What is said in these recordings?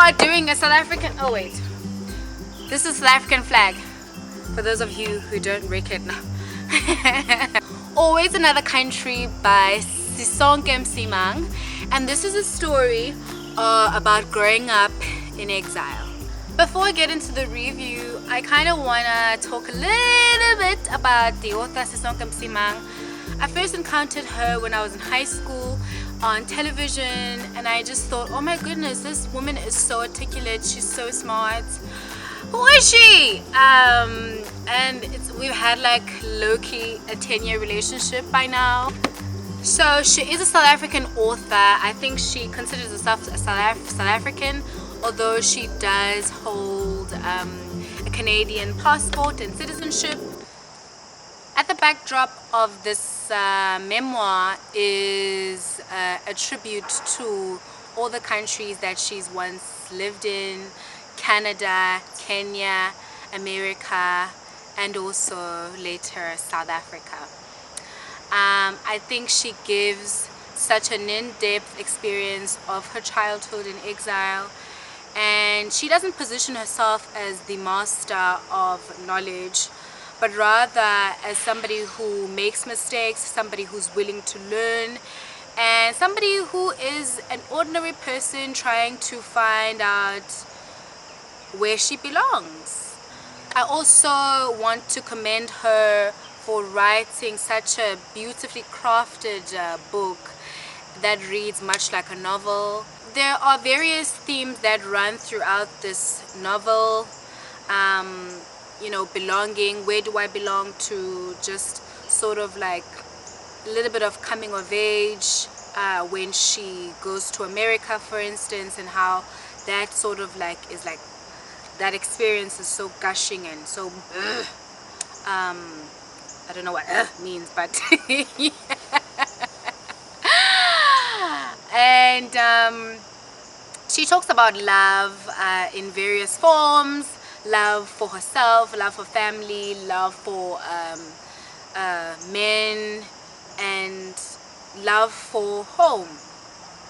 are doing a South African, oh wait, this is South African flag for those of you who don't recognize. Always Another Country by Sisonke Msimang, and this is a story about growing up in exile. Before I get into the review, I kind of want to talk a little bit about the author Sisonke Msimang. I first encountered her when I was in high school on television, and I just thought, oh my goodness, this woman is so articulate, she's so smart. Who is she? And we've had like low-key a 10-year relationship by now. So she is a South African author. I think she considers herself a South African, although she does hold a Canadian passport and citizenship. At the backdrop of this memoir is a tribute to all the countries that she's once lived in: Canada, Kenya, America, and also later South Africa. I think she gives such an in-depth experience of her childhood in exile, and she doesn't position herself as the master of knowledge, but rather as somebody who makes mistakes, somebody who's willing to learn, and somebody who is an ordinary person trying to find out where she belongs. I also want to commend her for writing such a beautifully crafted book that reads much like a novel. There are various themes that run throughout this novel. You know, belonging, where do I belong to, just sort of like a little bit of coming of age when she goes to America, for instance, and how that sort of like is like, that experience is so gushing and so I don't know what means, but yeah. And she talks about love in various forms: love for herself, love for family, love for men, and love for home,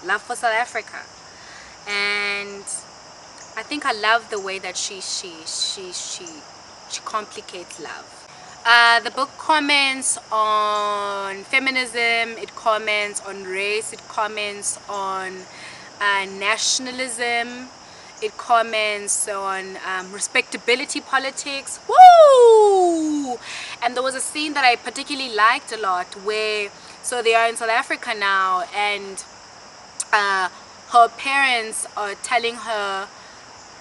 love for South Africa. And I think I love the way that she complicates love. The book comments on feminism, it comments on race, it comments on nationalism, it comments on respectability politics. Woo! And there was a scene that I particularly liked a lot where, so they are in South Africa now, and her parents are telling her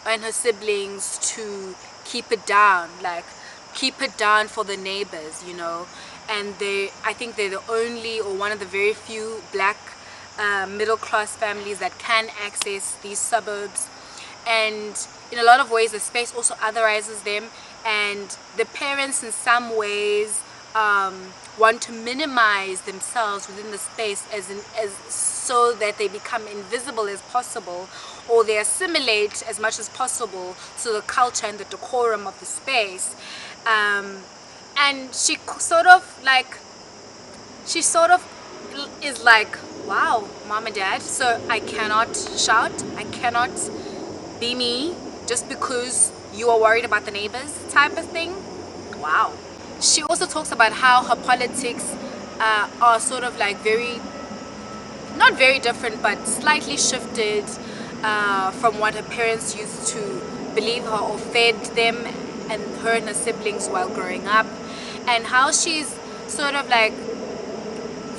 and her siblings to keep it down, like keep it down for the neighbors, you know. And I think they're the only, or one of the very few black middle-class families that can access these suburbs. And in a lot of ways the space also otherizes them, and the parents in some ways want to minimize themselves within the space as so that they become invisible as possible, or they assimilate as much as possible to the culture and the decorum of the space. And she sort of is like, wow, mom and dad, so I cannot shout, I cannot be me just because you are worried about the neighbors, type of thing. Wow. She also talks about how her politics are sort of like not very different, but slightly shifted from what her parents used to believe her or fed them and her and her siblings while growing up, and how she's sort of like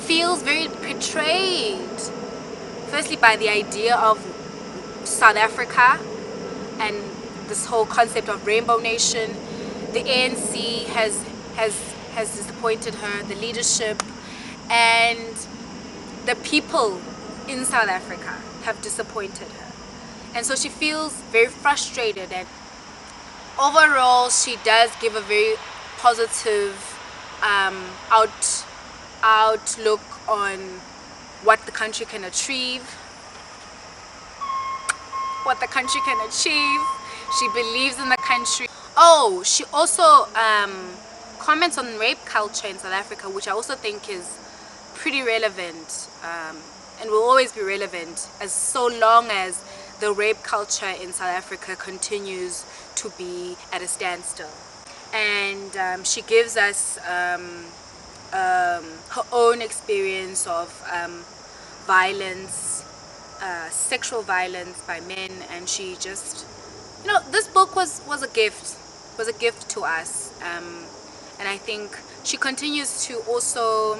feels very betrayed, firstly by the idea of South Africa and this whole concept of Rainbow Nation. The ANC has disappointed her, the leadership, and the people in South Africa have disappointed her, and so she feels very frustrated. And overall she does give a very positive outlook on what the country can achieve, She believes in the country. Oh, she also comments on rape culture in South Africa, which I also think is pretty relevant and will always be relevant, as so long as the rape culture in South Africa continues to be at a standstill. And she gives us her own experience of violence, sexual violence by men, and she just, this book was a gift to us, and I think she continues to also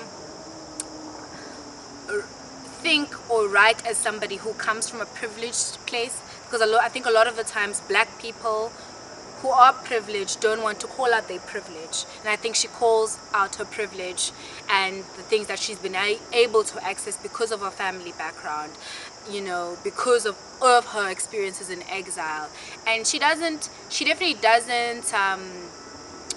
think or write as somebody who comes from a privileged place, because I think a lot of the times black people who are privileged don't want to call out their privilege, and I think she calls out her privilege and the things that she's been able to access because of her family background, because of all of her experiences in exile. And she definitely doesn't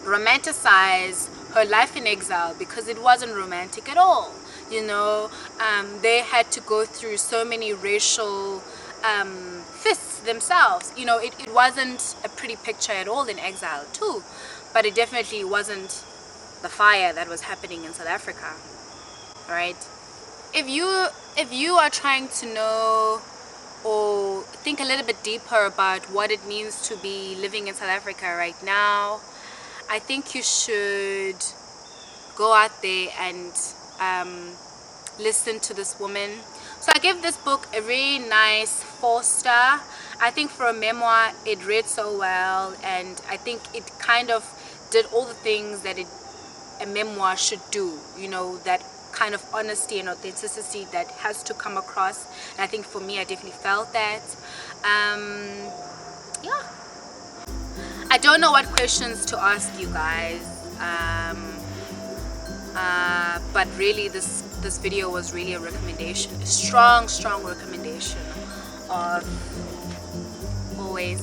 romanticize her life in exile, because it wasn't romantic at all. They had to go through so many racial fists themselves. It wasn't a pretty picture at all in exile too, but it definitely wasn't the fire that was happening in South Africa, right? If you are trying to know or think a little bit deeper about what it means to be living in South Africa right now, I think you should go out there and listen to this woman. So I give this book a really nice 4-star. I think for a memoir it read so well, and I think it kind of did all the things that a memoir should do, that kind of honesty and authenticity that has to come across. And I think for me, I definitely felt that. Yeah, I don't know what questions to ask you guys, but really this video was really a recommendation, a strong recommendation of always